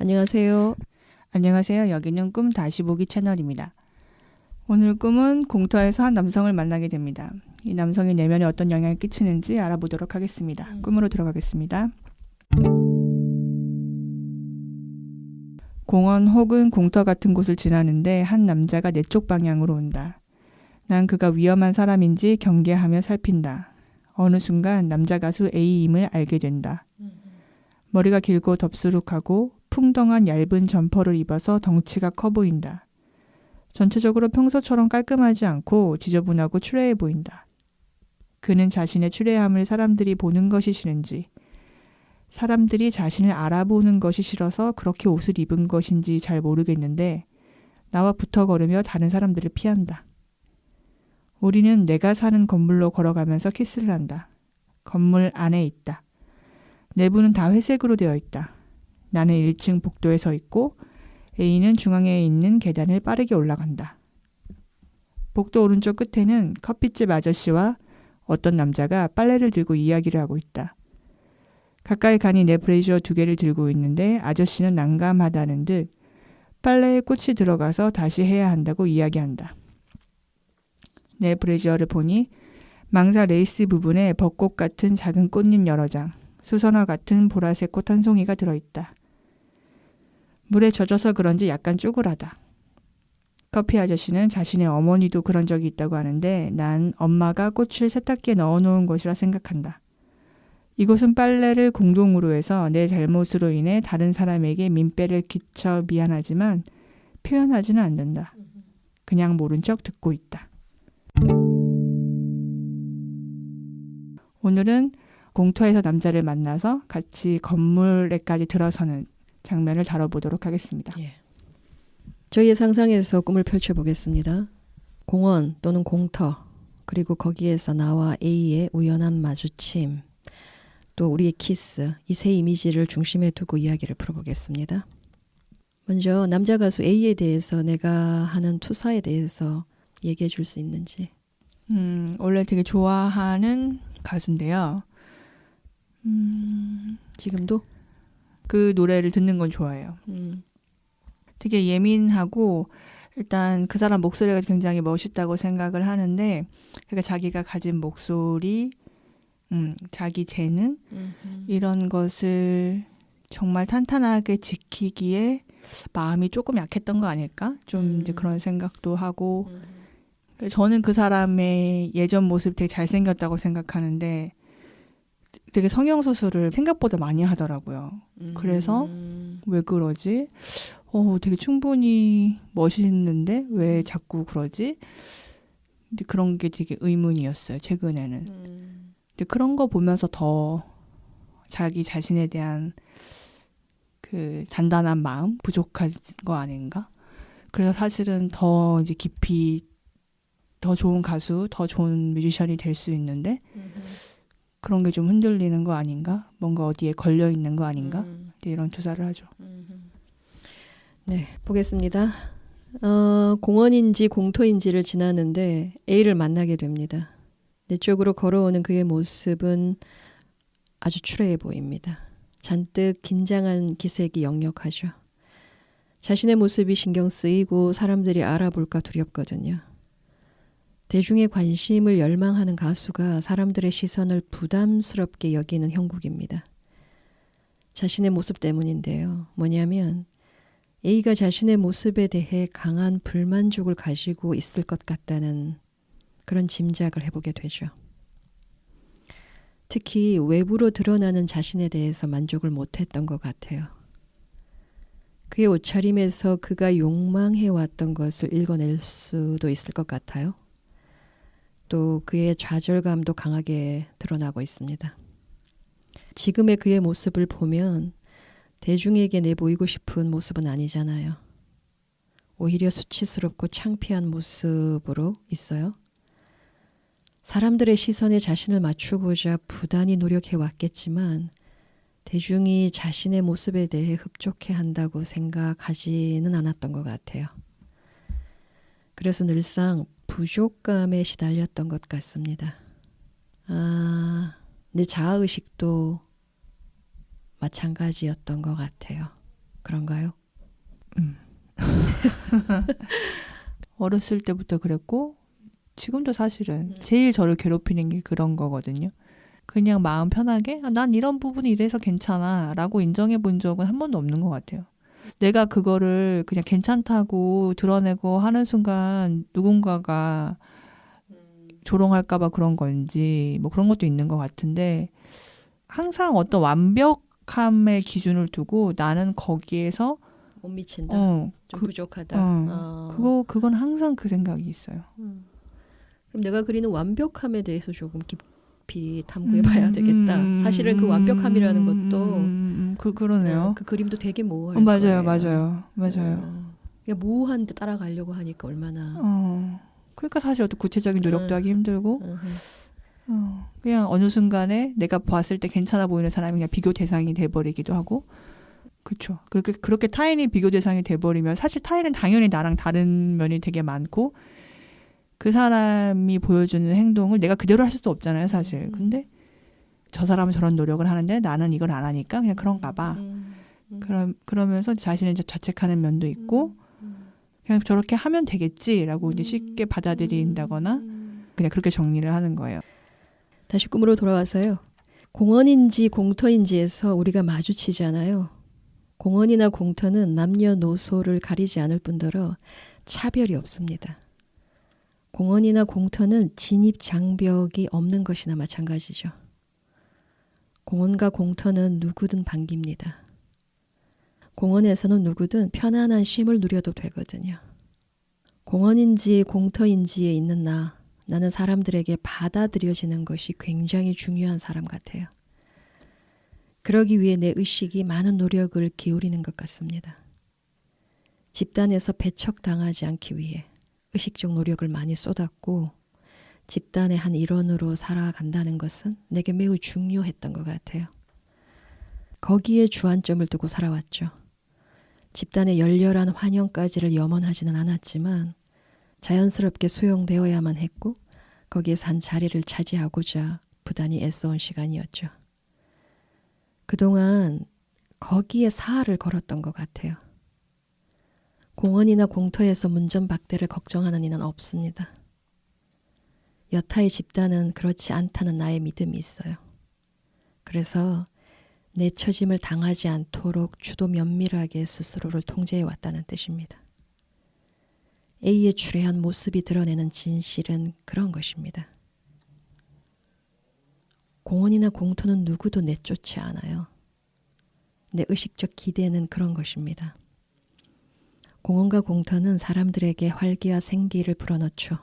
안녕하세요. 안녕하세요. 여기는 꿈 다시 보기 채널입니다. 오늘 꿈은 공터에서 한 남성을 만나게 됩니다. 이 남성이 내면에 어떤 영향을 끼치는지 알아보도록 하겠습니다. 꿈으로 들어가겠습니다. 공원 혹은 공터 같은 곳을 지나는데 한 남자가 내 쪽 방향으로 온다. 난 그가 위험한 사람인지 경계하며 살핀다. 어느 순간 남자 가수 A임을 알게 된다. 머리가 길고 덥수룩하고 풍덩한 얇은 점퍼를 입어서 덩치가 커 보인다. 전체적으로 평소처럼 깔끔하지 않고 지저분하고 추레해 보인다. 그는 자신의 추레함을 사람들이 보는 것이 싫은지, 사람들이 자신을 알아보는 것이 싫어서 그렇게 옷을 입은 것인지 잘 모르겠는데 나와 붙어 걸으며 다른 사람들을 피한다. 우리는 내가 사는 건물로 걸어가면서 키스를 한다. 건물 안에 있다. 내부는 다 회색으로 되어 있다. 나는 1층 복도에 서 있고 A는 중앙에 있는 계단을 빠르게 올라간다. 복도 오른쪽 끝에는 커피집 아저씨와 어떤 남자가 빨래를 들고 이야기를 하고 있다. 가까이 가니 내 브래지어 2개를 들고 있는데 아저씨는 난감하다는 듯 빨래에 꽃이 들어가서 다시 해야 한다고 이야기한다. 내 브래지어를 보니 망사 레이스 부분에 벚꽃 같은 작은 꽃잎 여러 장, 수선화 같은 보라색 꽃 한 송이가 들어있다. 물에 젖어서 그런지 약간 쭈글하다. 커피 아저씨는 자신의 어머니도 그런 적이 있다고 하는데 난 엄마가 꽃을 세탁기에 넣어놓은 것이라 생각한다. 이곳은 빨래를 공동으로 해서 내 잘못으로 인해 다른 사람에게 민폐를 끼쳐 미안하지만 표현하지는 않는다. 그냥 모른 척 듣고 있다. 오늘은 공터에서 남자를 만나서 같이 건물에까지 들어서는 장면을 다뤄보도록 하겠습니다. 예. 저희의 상상에서 꿈을 펼쳐보겠습니다. 공원 또는 공터, 그리고 거기에서 나와 A의 우연한 마주침, 또 우리의 키스, 이 세 이미지를 중심에 두고 이야기를 풀어보겠습니다. 먼저 남자 가수 A에 대해서 내가 하는 투사에 대해서 얘기해 줄 수 있는지. 원래 되게 좋아하는 가수인데요. 지금도? 그 노래를 듣는 건 좋아해요. 되게 예민하고 일단 그 사람 목소리가 굉장히 멋있다고 생각을 하는데 그러니까 자기가 가진 목소리, 자기 재능 이런 것을 정말 탄탄하게 지키기에 마음이 조금 약했던 거 아닐까? 좀 이제 그런 생각도 하고 저는 그 사람의 예전 모습 되게 잘생겼다고 생각하는데 되게 성형수술을 생각보다 많이 하더라고요. 그래서 왜 그러지? 되게 충분히 멋있는데 왜 자꾸 그러지? 근데 그런 게 되게 의문이었어요. 최근에는. 근데 그런 거 보면서 더 자기 자신에 대한 그 단단한 마음 부족한 거 아닌가? 그래서 사실은 더 이제 깊이 더 좋은 가수, 더 좋은 뮤지션이 될 수 있는데 그런 게 좀 흔들리는 거 아닌가? 뭔가 어디에 걸려 있는 거 아닌가? 이런 투사를 하죠. 네, 보겠습니다. 공원인지 공터인지를 지나는데 A를 만나게 됩니다. 내 쪽으로 걸어오는 그의 모습은 아주 추레해 보입니다. 잔뜩 긴장한 기색이 역력하죠. 자신의 모습이 신경 쓰이고 사람들이 알아볼까 두렵거든요. 대중의 관심을 열망하는 가수가 사람들의 시선을 부담스럽게 여기는 형국입니다. 자신의 모습 때문인데요. 뭐냐면 A가 자신의 모습에 대해 강한 불만족을 가지고 있을 것 같다는 그런 짐작을 해보게 되죠. 특히 외부로 드러나는 자신에 대해서 만족을 못했던 것 같아요. 그의 옷차림에서 그가 욕망해왔던 것을 읽어낼 수도 있을 것 같아요. 또 그의 좌절감도 강하게 드러나고 있습니다. 지금의 그의 모습을 보면 대중에게 내보이고 싶은 모습은 아니잖아요. 오히려 수치스럽고 창피한 모습으로 있어요. 사람들의 시선에 자신을 맞추고자 부단히 노력해왔겠지만 대중이 자신의 모습에 대해 흡족해한다고 생각하지는 않았던 것 같아요. 그래서 늘상 부족감에 시달렸던 것 같습니다. 내 자아의식도 마찬가지였던 것 같아요. 그런가요? 어렸을 때부터 그랬고 지금도 사실은 제일 저를 괴롭히는 게 그런 거거든요. 그냥 마음 편하게 난 이런 부분이 이래서 괜찮아 라고 인정해 본 적은 한 번도 없는 것 같아요. 내가 그거를 그냥 괜찮다고 드러내고 하는 순간 누군가가 조롱할까 봐 그런 건지 뭐 그런 것도 있는 것 같은데 항상 어떤 완벽함의 기준을 두고 나는 거기에서 못 미친다. 좀 부족하다. 그건 항상 그 생각이 있어요. 그럼 내가 그리는 완벽함에 대해서 조금 깊이 탐구해봐야 되겠다. 사실은 그 완벽함이라는 것도 그러네요. 그 그림도 되게 모호할 맞아요, 거예요. 맞아요. 그러니까 모호한데 따라가려고 하니까 얼마나. 그러니까 사실 어떤 구체적인 노력도 하기 힘들고 그냥 어느 순간에 내가 봤을 때 괜찮아 보이는 사람이 그냥 비교 대상이 돼버리기도 하고 그렇죠. 그렇게 타인이 비교 대상이 돼버리면 사실 타인은 당연히 나랑 다른 면이 되게 많고 그 사람이 보여주는 행동을 내가 그대로 할 수도 없잖아요, 사실. 근데 저 사람은 저런 노력을 하는데 나는 이걸 안 하니까 그냥 그런가 봐. 그러면서 자신을 자책하는 면도 있고 그냥 저렇게 하면 되겠지라고 이제 쉽게 받아들인다거나 그냥 그렇게 정리를 하는 거예요. 다시 꿈으로 돌아와서요. 공원인지 공터인지에서 우리가 마주치잖아요. 공원이나 공터는 남녀노소를 가리지 않을 뿐더러 차별이 없습니다. 공원이나 공터는 진입 장벽이 없는 것이나 마찬가지죠. 공원과 공터는 누구든 반깁니다. 공원에서는 누구든 편안한 쉼을 누려도 되거든요. 공원인지 공터인지에 있는 나는 사람들에게 받아들여지는 것이 굉장히 중요한 사람 같아요. 그러기 위해 내 의식이 많은 노력을 기울이는 것 같습니다. 집단에서 배척당하지 않기 위해 의식적 노력을 많이 쏟았고 집단의 한 일원으로 살아간다는 것은 내게 매우 중요했던 것 같아요. 거기에 주안점을 두고 살아왔죠. 집단의 열렬한 환영까지를 염원하지는 않았지만 자연스럽게 수용되어야만 했고 거기에서 한 자리를 차지하고자 부단히 애써온 시간이었죠. 그동안 거기에 사활을 걸었던 것 같아요. 공원이나 공터에서 문전박대를 걱정하는 이는 없습니다. 여타의 집단은 그렇지 않다는 나의 믿음이 있어요. 그래서 내처짐을 당하지 않도록 주도 면밀하게 스스로를 통제해왔다는 뜻입니다. A의 추레한 모습이 드러내는 진실은 그런 것입니다. 공원이나 공터는 누구도 내쫓지 않아요. 내 의식적 기대는 그런 것입니다. 공원과 공터는 사람들에게 활기와 생기를 불어넣죠.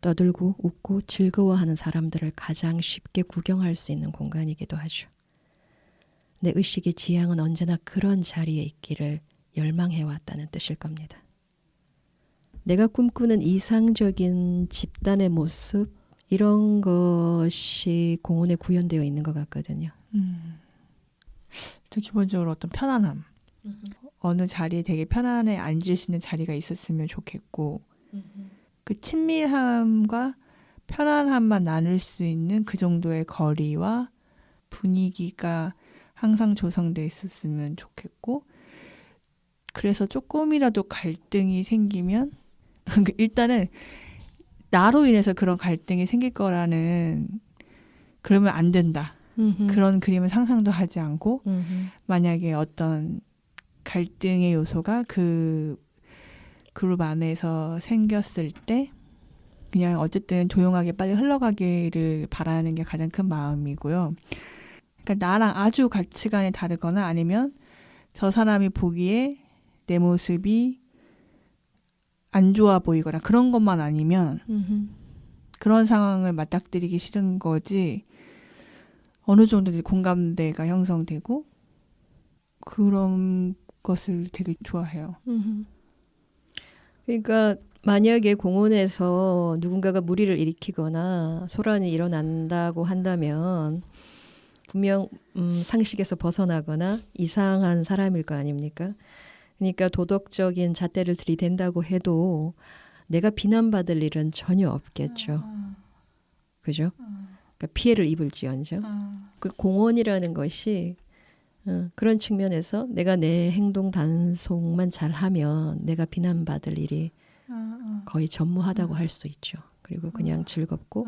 떠들고 웃고 즐거워하는 사람들을 가장 쉽게 구경할 수 있는 공간이기도 하죠. 내 의식의 지향은 언제나 그런 자리에 있기를 열망해왔다는 뜻일 겁니다. 내가 꿈꾸는 이상적인 집단의 모습 이런 것이 공원에 구현되어 있는 것 같거든요. 또 기본적으로 어떤 편안함. 어느 자리에 되게 편안해 앉을 수 있는 자리가 있었으면 좋겠고 그 친밀함과 편안함만 나눌 수 있는 그 정도의 거리와 분위기가 항상 조성돼 있었으면 좋겠고 그래서 조금이라도 갈등이 생기면 일단은 나로 인해서 그런 갈등이 생길 거라는 그러면 안 된다. 그런 그림은 상상도 하지 않고 만약에 어떤 갈등의 요소가 그 그룹 안에서 생겼을 때 그냥 어쨌든 조용하게 빨리 흘러가기를 바라는 게 가장 큰 마음이고요. 그러니까 나랑 아주 가치관이 다르거나 아니면 저 사람이 보기에 내 모습이 안 좋아 보이거나 그런 것만 아니면 그런 상황을 맞닥뜨리기 싫은 거지 어느 정도 공감대가 형성되고 그런 것을 되게 좋아해요. 그러니까 만약에 공원에서 누군가가 무리를 일으키거나 소란이 일어난다고 한다면 분명 상식에서 벗어나거나 이상한 사람일 거 아닙니까? 그러니까 도덕적인 잣대를 들이댄다고 해도 내가 비난받을 일은 전혀 없겠죠. 그죠? 그러니까 피해를 입을지언정. 그 공원이라는 것이 그런 측면에서 내가 내 행동 단속만 잘하면 내가 비난받을 일이 거의 전무하다고 할 수 있죠. 그리고 그냥 즐겁고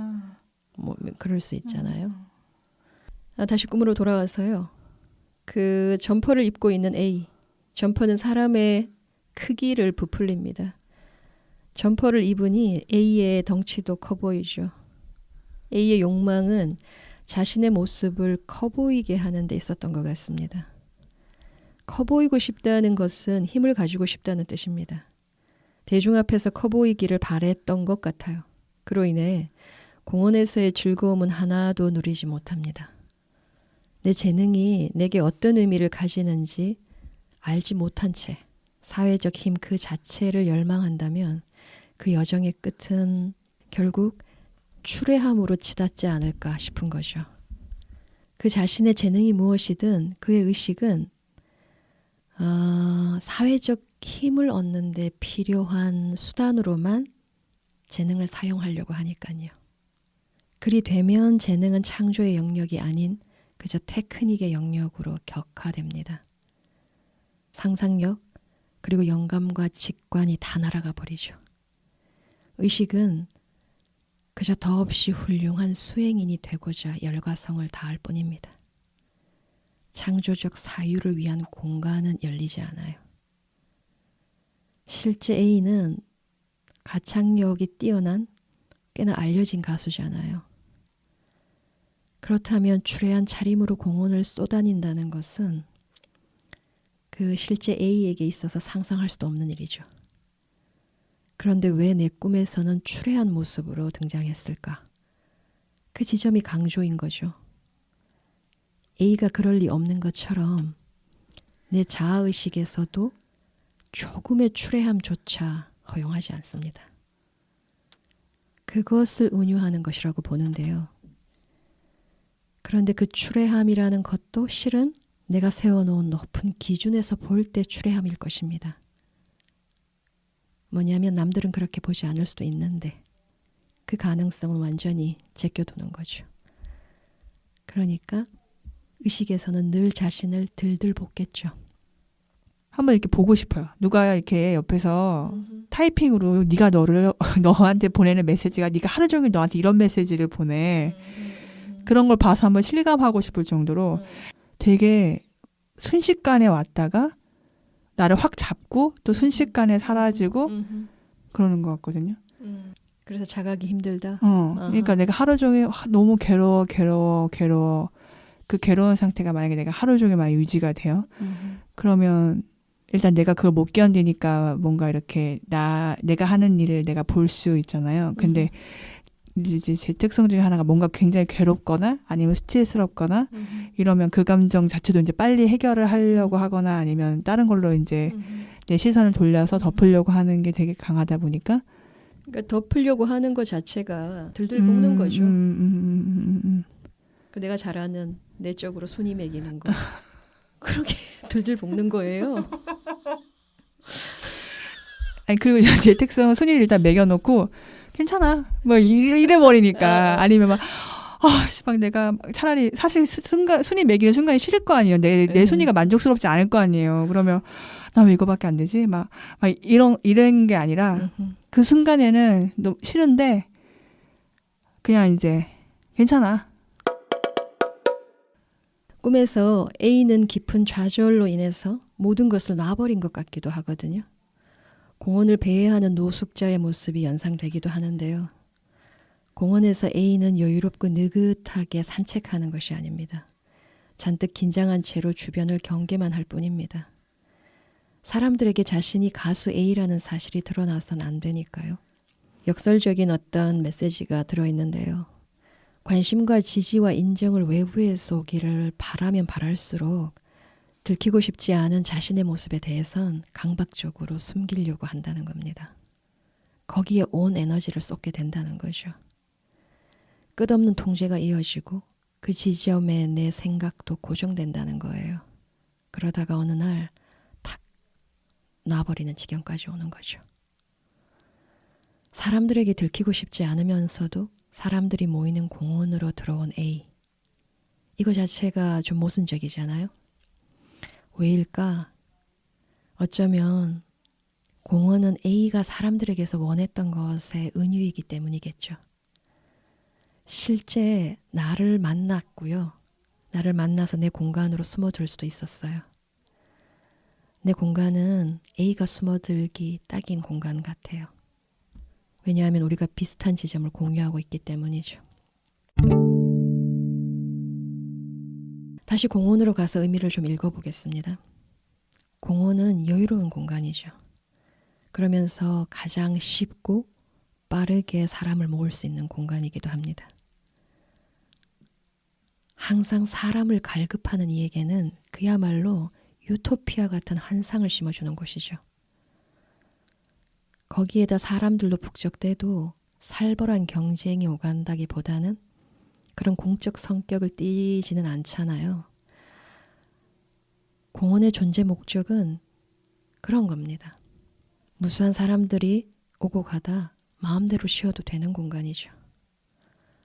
뭐 그럴 수 있잖아요. 다시 꿈으로 돌아와서요. 그 점퍼를 입고 있는 A. 점퍼는 사람의 크기를 부풀립니다. 점퍼를 입으니 A의 덩치도 커 보이죠. A의 욕망은 자신의 모습을 커 보이게 하는 데 있었던 것 같습니다. 커 보이고 싶다는 것은 힘을 가지고 싶다는 뜻입니다. 대중 앞에서 커 보이기를 바랬던 것 같아요. 그로 인해 공원에서의 즐거움은 하나도 누리지 못합니다. 내 재능이 내게 어떤 의미를 가지는지 알지 못한 채 사회적 힘 그 자체를 열망한다면 그 여정의 끝은 결국 추레함으로 치닫지 않을까 싶은 거죠. 그 자신의 재능이 무엇이든 그의 의식은 사회적 힘을 얻는 데 필요한 수단으로만 재능을 사용하려고 하니까요. 그리 되면 재능은 창조의 영역이 아닌 그저 테크닉의 영역으로 격화됩니다. 상상력 그리고 영감과 직관이 다 날아가 버리죠. 의식은 그저 더없이 훌륭한 수행인이 되고자 열과성을 다할 뿐입니다. 창조적 사유를 위한 공간은 열리지 않아요. 실제 A는 가창력이 뛰어난 꽤나 알려진 가수잖아요. 그렇다면 추레한 차림으로 공원을 쏘다닌다는 것은 그 실제 A에게 있어서 상상할 수도 없는 일이죠. 그런데 왜 내 꿈에서는 추레한 모습으로 등장했을까? 그 지점이 강조인 거죠. A가 그럴 리 없는 것처럼 내 자아의식에서도 조금의 추레함조차 허용하지 않습니다. 그것을 은유하는 것이라고 보는데요. 그런데 그 추레함이라는 것도 실은 내가 세워놓은 높은 기준에서 볼 때 추레함일 것입니다. 뭐냐면 남들은 그렇게 보지 않을 수도 있는데 그 가능성은 완전히 제껴두는 거죠. 그러니까 의식에서는 늘 자신을 들들 볶겠죠. 한번 이렇게 보고 싶어요. 누가 이렇게 옆에서 타이핑으로 네가 너한테 보내는 메시지가 네가 하루 종일 너한테 이런 메시지를 보내. 그런 걸 봐서 한번 실감하고 싶을 정도로 되게 순식간에 왔다가 나를 확 잡고 또 순식간에 사라지고 그러는 것 같거든요. 그래서 자각이 힘들다. 그러니까 내가 하루 종일 너무 괴로워. 그 괴로운 상태가 만약에 내가 하루 종일 막 유지가 돼요. 그러면 일단 내가 그걸 못 견디니까 뭔가 이렇게 내가 하는 일을 내가 볼 수 있잖아요. 근데 이제 제 특성 중에 하나가 뭔가 굉장히 괴롭거나 아니면 수치스럽거나 이러면 그 감정 자체도 이제 빨리 해결을 하려고 하거나 아니면 다른 걸로 이제 내 시선을 돌려서 덮으려고 하는 게 되게 강하다 보니까 그러니까 덮으려고 하는 것 자체가 들들 볶는 거죠. 그 내가 잘 아는 내적으로 순위 매기는 거. 그렇게 들들 볶는 거예요. 아니 그리고 제 특성은 순위를 일단 매겨놓고 괜찮아 뭐 이래버리니까 아니면 막 내가 차라리 사실 순위 매기는 순간이 싫을 거 아니에요. 내 순위가 만족스럽지 않을 거 아니에요. 그러면 나 왜 이거밖에 안 되지? 막 이런 게 아니라 그 순간에는 너무 싫은데 그냥 이제 괜찮아. 꿈에서 A는 깊은 좌절로 인해서 모든 것을 놔버린 것 같기도 하거든요. 공원을 배회하는 노숙자의 모습이 연상되기도 하는데요. 공원에서 A는 여유롭고 느긋하게 산책하는 것이 아닙니다. 잔뜩 긴장한 채로 주변을 경계만 할 뿐입니다. 사람들에게 자신이 가수 A라는 사실이 드러나선 안 되니까요. 역설적인 어떤 메시지가 들어있는데요. 관심과 지지와 인정을 외부에서 오기를 바라면 바랄수록 들키고 싶지 않은 자신의 모습에 대해선 강박적으로 숨기려고 한다는 겁니다. 거기에 온 에너지를 쏟게 된다는 거죠. 끝없는 통제가 이어지고 그 지점에 내 생각도 고정된다는 거예요. 그러다가 어느 날 탁 놔버리는 지경까지 오는 거죠. 사람들에게 들키고 싶지 않으면서도 사람들이 모이는 공원으로 들어온 A. 이거 자체가 좀 모순적이잖아요. 왜일까? 어쩌면 공허는 A가 사람들에게서 원했던 것의 은유이기 때문이겠죠. 실제 나를 만났고요. 나를 만나서 내 공간으로 숨어들 수도 있었어요. 내 공간은 A가 숨어들기 딱인 공간 같아요. 왜냐하면 우리가 비슷한 지점을 공유하고 있기 때문이죠. 다시 공원으로 가서 의미를 좀 읽어보겠습니다. 공원은 여유로운 공간이죠. 그러면서 가장 쉽고 빠르게 사람을 모을 수 있는 공간이기도 합니다. 항상 사람을 갈급하는 이에게는 그야말로 유토피아 같은 환상을 심어주는 곳이죠. 거기에다 사람들도 북적대도 살벌한 경쟁이 오간다기보다는 그런 공적 성격을 띠지는 않잖아요. 공원의 존재 목적은 그런 겁니다. 무수한 사람들이 오고 가다 마음대로 쉬어도 되는 공간이죠.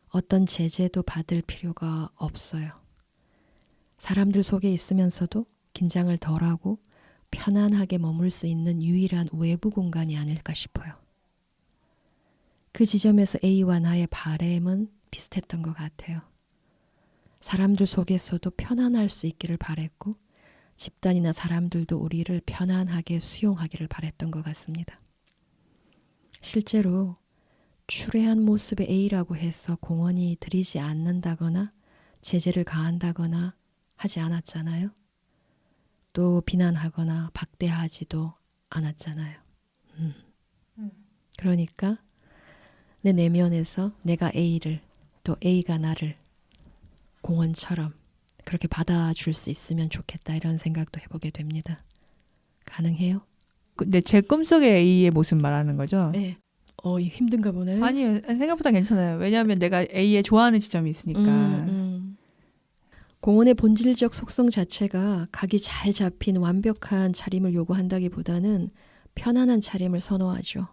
어떤 제재도 받을 필요가 없어요. 사람들 속에 있으면서도 긴장을 덜하고 편안하게 머물 수 있는 유일한 외부 공간이 아닐까 싶어요. 그 지점에서 A와 나의 바램은 비슷했던 것 같아요. 사람들 속에서도 편안할 수 있기를 바랬고 집단이나 사람들도 우리를 편안하게 수용하기를 바랬던 것 같습니다. 실제로 추레한 모습의 A라고 해서 공원이 들이지 않는다거나 제재를 가한다거나 하지 않았잖아요. 또 비난하거나 박대하지도 않았잖아요. 그러니까 내 내면에서 내가 A를 또 A가 나를 공원처럼 그렇게 받아줄 수 있으면 좋겠다 이런 생각도 해보게 됩니다. 가능해요? 근데 제 꿈속의 A의 모습 말하는 거죠? 네. 힘든가 보네. 아니요. 생각보다 괜찮아요. 왜냐하면 내가 A의 좋아하는 지점이 있으니까. 공원의 본질적 속성 자체가 각이 잘 잡힌 완벽한 차림을 요구한다기보다는 편안한 차림을 선호하죠.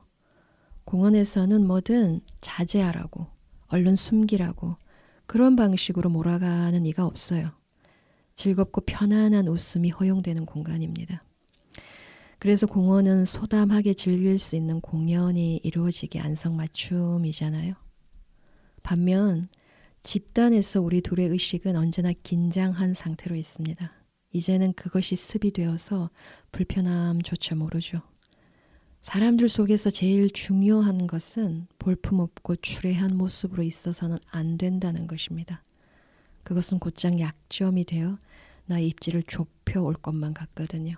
공원에서는 뭐든 자제하라고, 얼른 숨기라고 그런 방식으로 몰아가는 이가 없어요. 즐겁고 편안한 웃음이 허용되는 공간입니다. 그래서 공원은 소담하게 즐길 수 있는 공연이 이루어지기 안성맞춤이잖아요. 반면 집단에서 우리 둘의 의식은 언제나 긴장한 상태로 있습니다. 이제는 그것이 습이 되어서 불편함조차 모르죠. 사람들 속에서 제일 중요한 것은 볼품없고 추레한 모습으로 있어서는 안 된다는 것입니다. 그것은 곧장 약점이 되어 나의 입지를 좁혀올 것만 같거든요.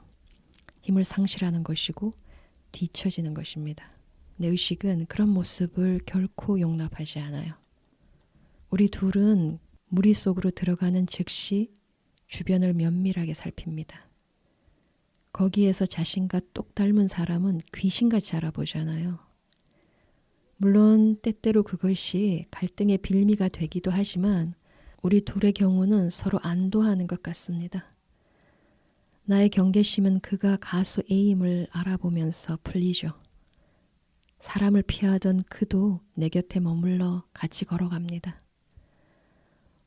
힘을 상실하는 것이고 뒤처지는 것입니다. 내 의식은 그런 모습을 결코 용납하지 않아요. 우리 둘은 무리 속으로 들어가는 즉시 주변을 면밀하게 살핍니다. 거기에서 자신과 똑 닮은 사람은 귀신같이 알아보잖아요. 물론 때때로 그것이 갈등의 빌미가 되기도 하지만 우리 둘의 경우는 서로 안도하는 것 같습니다. 나의 경계심은 그가 가수 A임을 알아보면서 풀리죠. 사람을 피하던 그도 내 곁에 머물러 같이 걸어갑니다.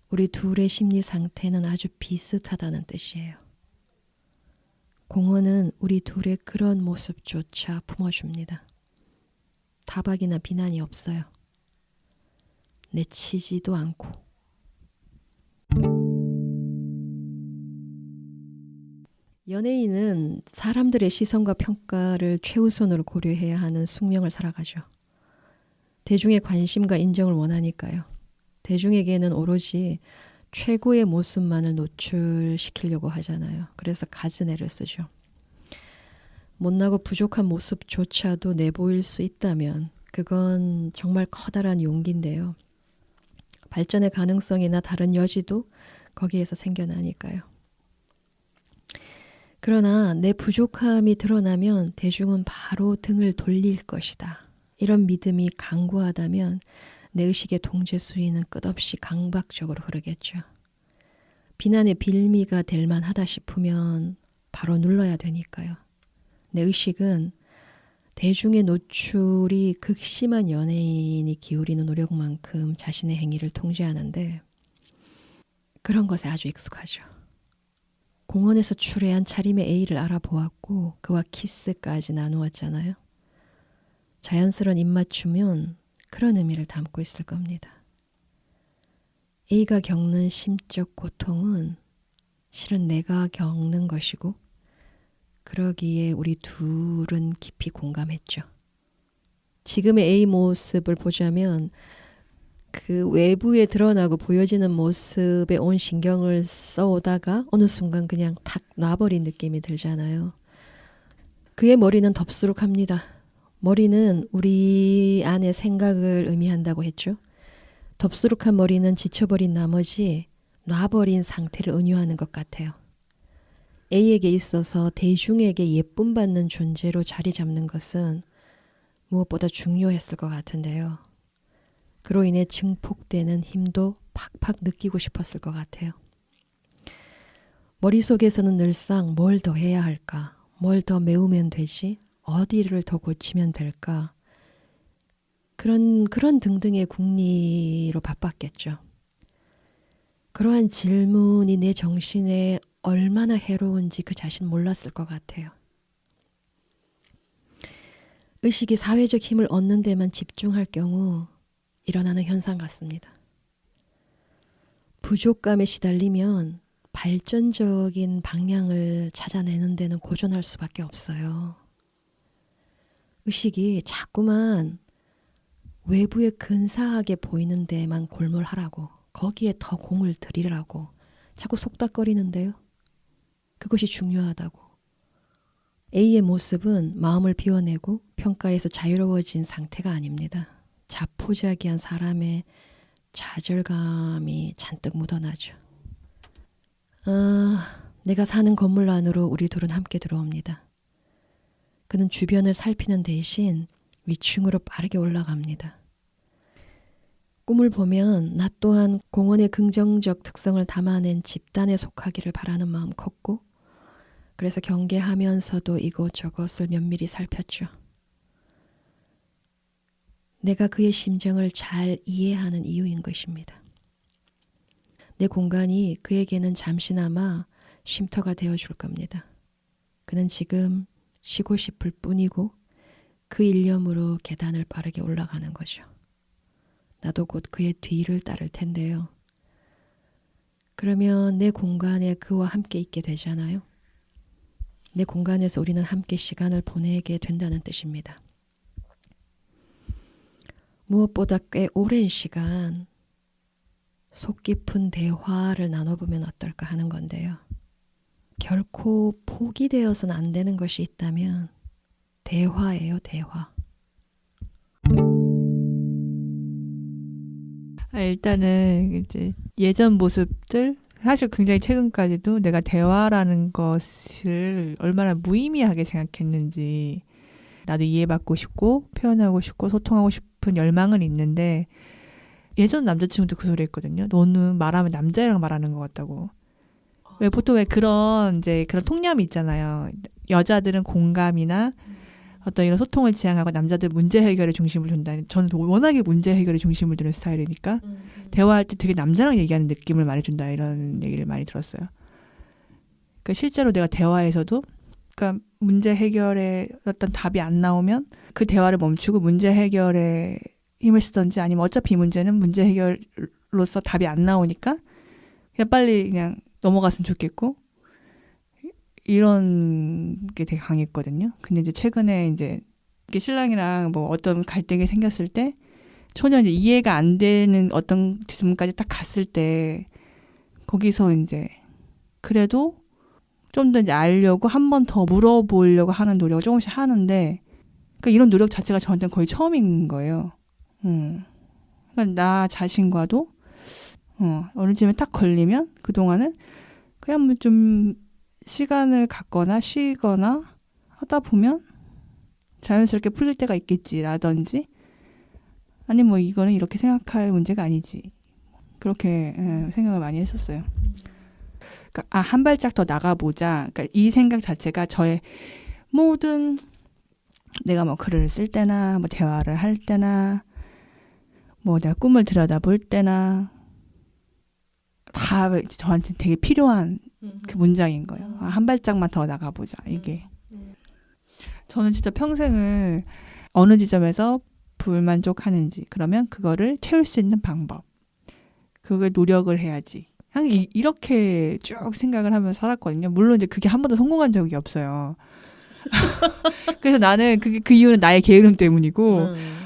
우리 둘의 심리 상태는 아주 비슷하다는 뜻이에요. 공허는 우리 둘의 그런 모습조차 품어줍니다. 타박이나 비난이 없어요. 내치지도 않고. 연예인은 사람들의 시선과 평가를 최우선으로 고려해야 하는 숙명을 살아가죠. 대중의 관심과 인정을 원하니까요. 대중에게는 오로지 최고의 모습만을 노출시키려고 하잖아요. 그래서 가즈네를 쓰죠. 못나고 부족한 모습조차도 내보일 수 있다면 그건 정말 커다란 용기인데요. 발전의 가능성이나 다른 여지도 거기에서 생겨나니까요. 그러나 내 부족함이 드러나면 대중은 바로 등을 돌릴 것이다. 이런 믿음이 강고하다면 내 의식의 통제 수위는 끝없이 강박적으로 흐르겠죠. 비난의 빌미가 될 만하다 싶으면 바로 눌러야 되니까요. 내 의식은 대중의 노출이 극심한 연예인이 기울이는 노력만큼 자신의 행위를 통제하는데 그런 것에 아주 익숙하죠. 공원에서 출애한 차림의 A를 알아보았고 그와 키스까지 나누었잖아요. 자연스러운 입맞춤은 그런 의미를 담고 있을 겁니다. A가 겪는 심적 고통은 실은 내가 겪는 것이고 그러기에 우리 둘은 깊이 공감했죠. 지금의 A 모습을 보자면 그 외부에 드러나고 보여지는 모습에 온 신경을 써오다가 어느 순간 그냥 탁 놔버린 느낌이 들잖아요. 그의 머리는 덥수룩합니다. 머리는 우리 안의 생각을 의미한다고 했죠. 덥수룩한 머리는 지쳐버린 나머지 놔버린 상태를 은유하는 것 같아요. A에게 있어서 대중에게 예쁨 받는 존재로 자리 잡는 것은 무엇보다 중요했을 것 같은데요. 그로 인해 증폭되는 힘도 팍팍 느끼고 싶었을 것 같아요. 머릿속에서는 늘상 뭘 더 해야 할까? 뭘 더 메우면 되지? 어디를 더 고치면 될까? 그런 등등의 궁리로 바빴겠죠. 그러한 질문이 내 정신에 얼마나 해로운지 그 자신 몰랐을 것 같아요. 의식이 사회적 힘을 얻는 데만 집중할 경우 일어나는 현상 같습니다. 부족감에 시달리면 발전적인 방향을 찾아내는 데는 고전할 수밖에 없어요. 의식이 자꾸만 외부에 근사하게 보이는 데만 골몰하라고, 거기에 더 공을 들이라고 자꾸 속닥거리는데요. 그것이 중요하다고. A의 모습은 마음을 비워내고 평가에서 자유로워진 상태가 아닙니다. 자포자기한 사람의 좌절감이 잔뜩 묻어나죠. 내가 사는 건물 안으로 우리 둘은 함께 들어옵니다. 그는 주변을 살피는 대신 위층으로 빠르게 올라갑니다. 꿈을 보면 나 또한 공원의 긍정적 특성을 담아낸 집단에 속하기를 바라는 마음 컸고 그래서 경계하면서도 이곳저곳을 면밀히 살폈죠. 내가 그의 심정을 잘 이해하는 이유인 것입니다. 내 공간이 그에게는 잠시나마 쉼터가 되어줄 겁니다. 그는 지금 쉬고 싶을 뿐이고 그 일념으로 계단을 빠르게 올라가는 거죠. 나도 곧 그의 뒤를 따를 텐데요. 그러면 내 공간에 그와 함께 있게 되잖아요. 내 공간에서 우리는 함께 시간을 보내게 된다는 뜻입니다. 무엇보다 꽤 오랜 시간 속 깊은 대화를 나눠보면 어떨까 하는 건데요. 결코 포기되어서는 안 되는 것이 있다면 대화예요, 대화. 일단은 이제 예전 모습들, 사실 굉장히 최근까지도 내가 대화라는 것을 얼마나 무의미하게 생각했는지, 나도 이해받고 싶고 표현하고 싶고 소통하고 싶은 열망은 있는데, 예전 남자친구도 그 소리 했거든요. 너는 말하면 남자애랑 말하는 것 같다고. 왜 보통 왜 그런 통념이 있잖아요. 여자들은 공감이나 어떤 이런 소통을 지향하고 남자들 문제 해결에 중심을 둔다. 저는 워낙에 문제 해결에 중심을 두는 스타일이니까 대화할 때 되게 남자랑 얘기하는 느낌을 많이 준다, 이런 얘기를 많이 들었어요. 그러니까 실제로 내가 대화에서도, 그러니까 문제 해결에 어떤 답이 안 나오면 그 대화를 멈추고 문제 해결에 힘을 쓰던지, 아니면 어차피 이 문제는 문제 해결로서 답이 안 나오니까 그냥 빨리 그냥 넘어갔으면 좋겠고, 이런 게 되게 강했거든요. 근데 이제 최근에 이제 신랑이랑 뭐 어떤 갈등이 생겼을 때 전혀 이제 이해가 안 되는 어떤 지점까지 딱 갔을 때 거기서 이제 그래도 좀 더 이제 알려고 한 번 더 물어보려고 하는 노력을 조금씩 하는데, 그러니까 이런 노력 자체가 저한테는 거의 처음인 거예요. 그러니까 나 자신과도 어느 점에 딱 걸리면 그동안은 그냥 뭐 좀 시간을 갖거나 쉬거나 하다 보면 자연스럽게 풀릴 때가 있겠지라든지, 아니 뭐 이거는 이렇게 생각할 문제가 아니지, 그렇게 생각을 많이 했었어요. 그러니까 한 발짝 더 나가보자. 그러니까 이 생각 자체가 저의 모든, 내가 뭐 글을 쓸 때나 뭐 대화를 할 때나 뭐 내가 꿈을 들여다볼 때나 다 저한테 되게 필요한 그 문장인 거예요. 아, 한 발짝만 더 나가보자 이게. 저는 진짜 평생을 어느 지점에서 불만족하는지 그러면 그거를 채울 수 있는 방법 그걸 노력을 해야지. 항상 이렇게 쭉 생각을 하면서 살았거든요. 물론 이제 그게 한 번도 성공한 적이 없어요. 그래서 나는 그 이유는 나의 게으름 때문이고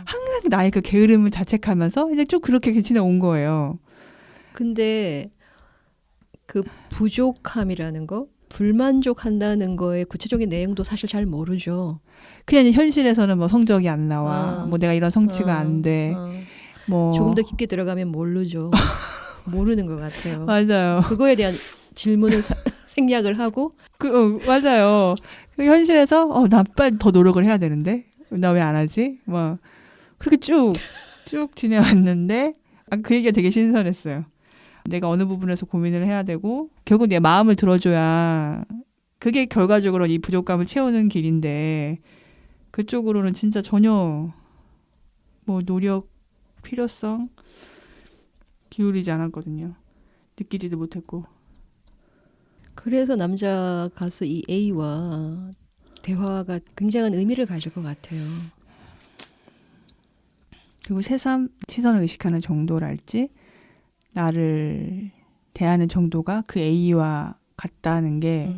항상 나의 그 게으름을 자책하면서 이제 쭉 그렇게 지내온 거예요. 근데 그 부족함이라는 거, 불만족한다는 거의 구체적인 내용도 사실 잘 모르죠. 그냥 현실에서는 뭐 성적이 안 나와, 뭐 내가 이런 성취가 안 돼, 뭐 조금 더 깊게 들어가면 모르죠. 모르는 것 같아요. 맞아요. 그거에 대한 질문은 생략을 하고 맞아요. 그 현실에서 나 빨리 더 노력을 해야 되는데 나 왜 안 하지? 뭐 그렇게 쭉 지내왔는데 그 얘기가 되게 신선했어요. 내가 어느 부분에서 고민을 해야 되고 결국 내 마음을 들어줘야 그게 결과적으로 이 부족감을 채우는 길인데 그쪽으로는 진짜 전혀 뭐 노력 필요성 기울이지 않았거든요. 느끼지도 못했고. 그래서 남자 가수 이 A와 대화가 굉장한 의미를 가질 것 같아요. 그리고 새삼 시선을 의식하는 정도랄지 나를 대하는 정도가 그 A와 같다는 게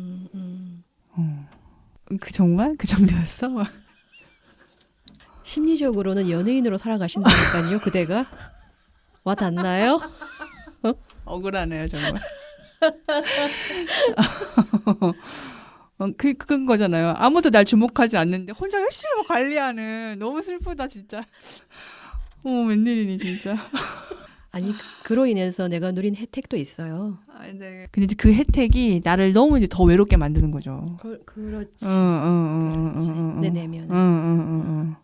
그 정말 그 정도였어? 심리적으로는 연예인으로 살아가신다니까요. 그대가 와닿나요? 억울하네요 정말. 그런 거잖아요. 아무도 날 주목하지 않는데 혼자 열심히 막 관리하는. 너무 슬프다 진짜. 웬일이니 진짜. 아니 그로 인해서 내가 누린 혜택도 있어요. 네. 근데 이제 그 혜택이 나를 너무 이제 더 외롭게 만드는 거죠. 그렇지. 그렇지. 내 내면은.